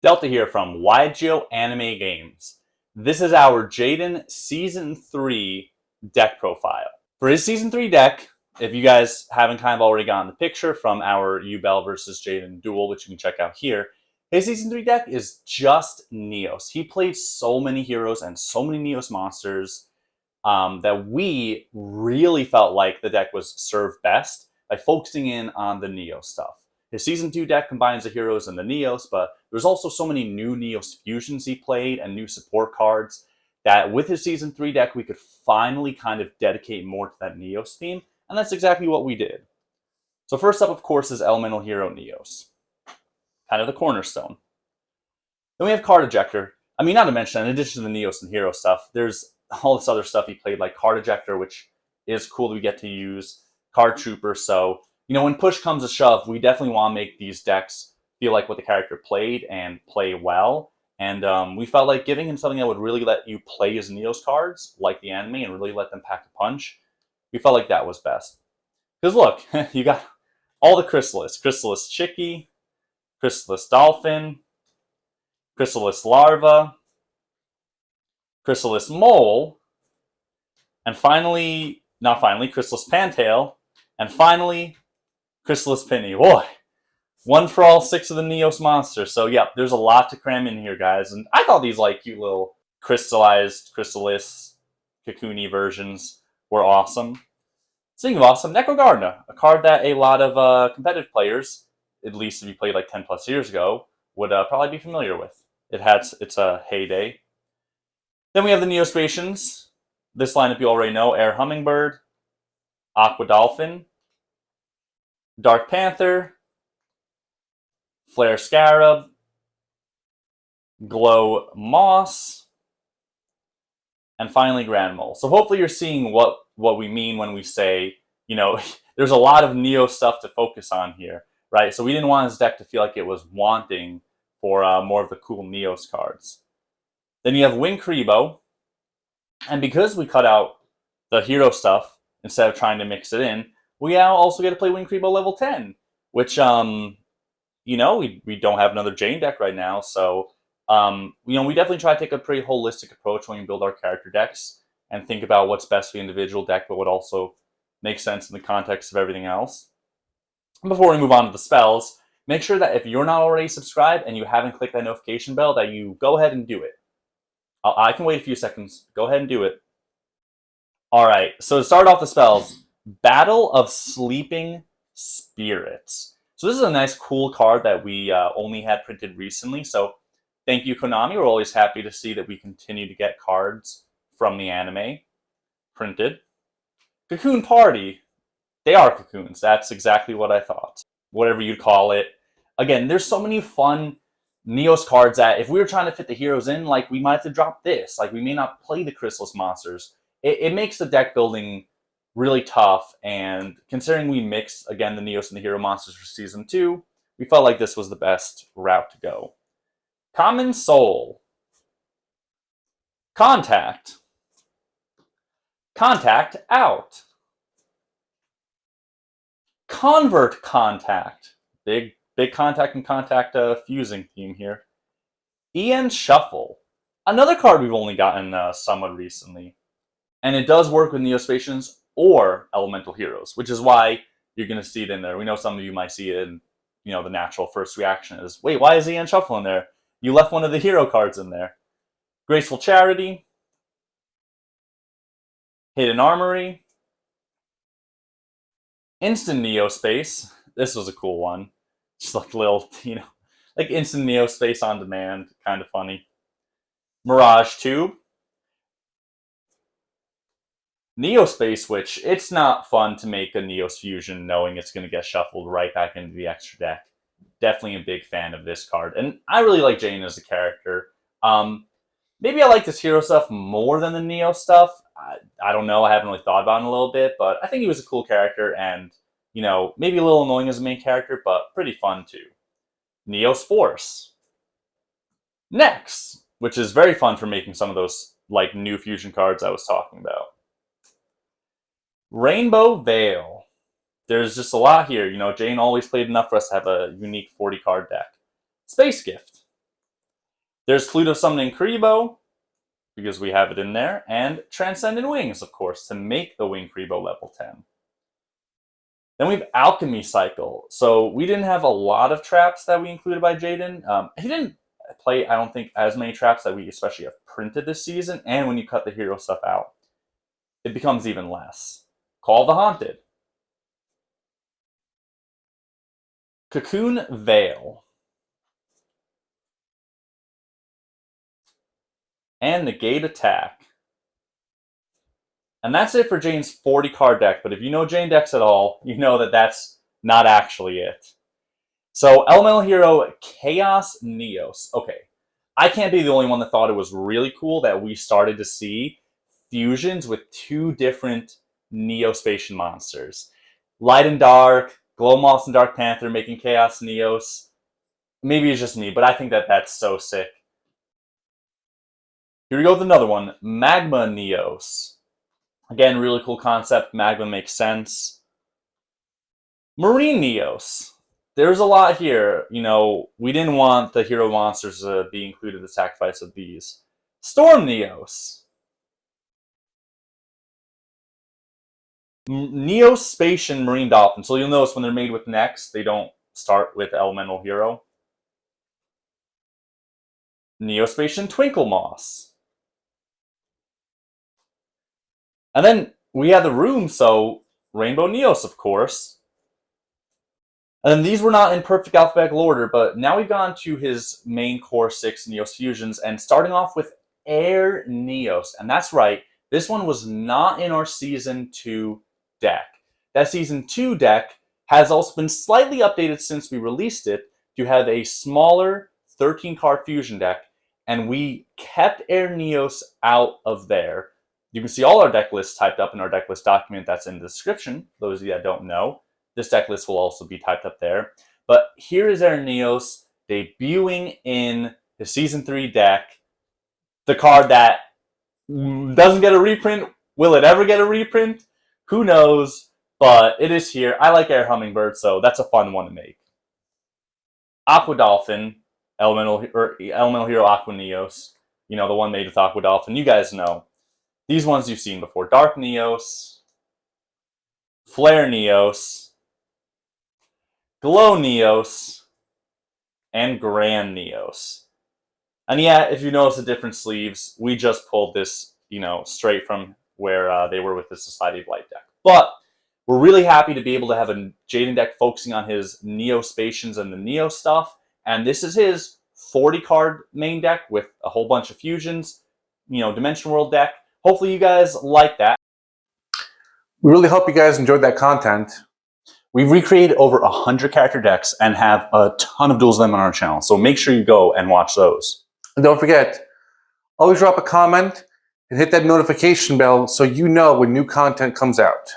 Delta here from Yugioh Anime Games. This is our Jaden Season 3 deck profile. For his Season 3 deck, if you guys haven't kind of already gotten the picture from our Yubel versus Jaden duel, which you can check out here, his Season 3 deck is just Neos. He played so many heroes and so many Neos monsters that we really felt like the deck was served best by focusing in on the Neo stuff. His Season 2 deck combines the heroes and the Neos, but there's also so many new Neos fusions he played and new support cards that with his Season 3 deck, we could finally kind of dedicate more to that Neos theme, and that's exactly what we did. So first up, of course, is Elemental Hero Neos. Kind of the cornerstone. Then we have Card Ejector. I mean, not to mention, in addition to the Neos and Hero stuff, there's all this other stuff he played, like Card Ejector, which is cool that we get to use, Card Trooper, so when push comes to shove, we definitely want to make these decks feel like what the character played and play well. And we felt like giving him something that would really let you play his Neos cards, like the anime, and really let them pack a punch. We felt like that was best. Because look, you got all the Chrysalis. Chrysalis Chicky, Chrysalis Dolphin, Chrysalis Larva, Chrysalis Mole, and finally, not finally, Chrysalis Pantail, and finally, Chrysalis Penny. Boy, one for all 6 of the Neos monsters. So yeah, there's a lot to cram in here, guys. And I thought these like cute little crystallized Chrysalis cocoony versions were awesome. Speaking of awesome, Necrogardna, a card that a lot of competitive players, at least if you played like 10 plus years ago, would probably be familiar with. It had its heyday. Then we have the Neo-Spacians. This lineup you already know: Air Hummingbird, Aqua Dolphin, Dark Panther, Flare Scarab, Glow Moss, and finally Grand Mole. So hopefully you're seeing what we mean when we say, there's a lot of Neo stuff to focus on here, right? So we didn't want his deck to feel like it was wanting for more of the cool Neos cards. Then you have Wing Kribo, and because we cut out the hero stuff instead of trying to mix it in, we now also get to play Wing Kribo level 10, which, we don't have another Jane deck right now. So, we definitely try to take a pretty holistic approach when we build our character decks and think about what's best for the individual deck, but would also make sense in the context of everything else. Before we move on to the spells, make sure that if you're not already subscribed and you haven't clicked that notification bell, that you go ahead and do it. I can wait a few seconds. Go ahead and do it. All right, so to start off the spells, Battle of Sleeping Spirits. So this is a nice, cool card that we only had printed recently. So thank you, Konami. We're always happy to see that we continue to get cards from the anime printed. Cocoon Party. They are cocoons. That's exactly what I thought. Whatever you'd call it. Again, there's so many fun Neos cards that if we were trying to fit the heroes in, like we might have to drop this. Like we may not play the Chrysalis monsters. It makes the deck building really tough, and considering we mixed, again, the Neos and the Hero monsters for Season 2, we felt like this was the best route to go. Common Soul. Contact. Contact out. Convert Contact. Big Contact and Contact fusing theme here. EN Shuffle. Another card we've only gotten somewhat recently. And it does work with Neo-Spacians or Elemental Heroes, which is why you're going to see it in there. We know some of you might see it in, the natural first reaction is, wait, why is EN Shuffle in there? You left one of the hero cards in there. Graceful Charity. Hidden Armory. Instant Neo-Space. This was a cool one. Just like little, like instant Neo-Space on demand. Kind of funny. Mirage Tube. Neo-Space, which it's not fun to make a Neos fusion knowing it's going to get shuffled right back into the extra deck. Definitely a big fan of this card. And I really like Jane as a character. Maybe I like this hero stuff more than the Neo stuff. I don't know. I haven't really thought about it in a little bit, but I think he was a cool character and, maybe a little annoying as a main character, but pretty fun too. Neos Force. Next, which is very fun for making some of those like new fusion cards I was talking about. Rainbow Veil. There's just a lot here. Jane always played enough for us to have a unique 40-card deck. Space Gift. There's Flute of Summoning Kuriboh, because we have it in there, and Transcendent Wings, of course, to make the Wing Kuriboh level 10. Then we have Alchemy Cycle. So we didn't have a lot of traps that we included by Jaden. He didn't play, I don't think, as many traps that we especially have printed this season, and when you cut the hero stuff out, it becomes even less. Call the Haunted. Cocoon Veil. And Negate Attack. And that's it for Jaden's 40 card deck, but if you know Jaden decks at all, you know that that's not actually it. So, Elemental Hero Chaos Neos. Okay, I can't be the only one that thought it was really cool that we started to see fusions with two different Neo-Spacian monsters. Light and Dark, Glow Moss and Dark Panther making Chaos Neos. Maybe it's just me, but I think that that's so sick. Here we go with another one, Magma Neos. Again, really cool concept. Magma makes sense. Marine Neos. There's a lot here. You know, we didn't want the hero monsters to be included in the sacrifice of these. Storm Neos. Neo-Spacian Marine Dolphin. So you'll notice when they're made with necks, they don't start with Elemental Hero. Neo-Spacian Twinkle Moss. And then we have the room, so Rainbow Neos, of course. And then these were not in perfect alphabetical order, but now we've gone to his main core 6 Neos fusions, and starting off with Air Neos. And that's right, this one was not in our Season 2 deck. That Season 2 deck has also been slightly updated since we released it to have a smaller 13-card fusion deck, and we kept Air Neos out of there. You can see all our deck lists typed up in our deck list document that's in the description. Those of you that don't know, this deck list will also be typed up there. But here is Air Neos debuting in the Season 3 deck. The card that doesn't get a reprint. Will it ever get a reprint? Who knows? But it is here. I like Air Hummingbird, so that's a fun one to make. Aqua Dolphin, Elemental Hero Aqua Neos. You know, the one made with Aqua Dolphin. You guys know. These ones you've seen before. Dark Neos, Flare Neos, Glow Neos, and Grand Neos. And yeah, if you notice the different sleeves, we just pulled this, you know, straight from where they were with the Society of Light deck. But we're really happy to be able to have a Jaden deck focusing on his Neo-Spacians and the Neo stuff. And this is his 40-card main deck with a whole bunch of fusions, you know, Dimension World deck. Hopefully you guys like that. We really hope you guys enjoyed that content. We've recreated over 100 character decks and have a ton of duels of them on our channel, so make sure you go and watch those. And don't forget, always drop a comment and hit that notification bell so you know when new content comes out.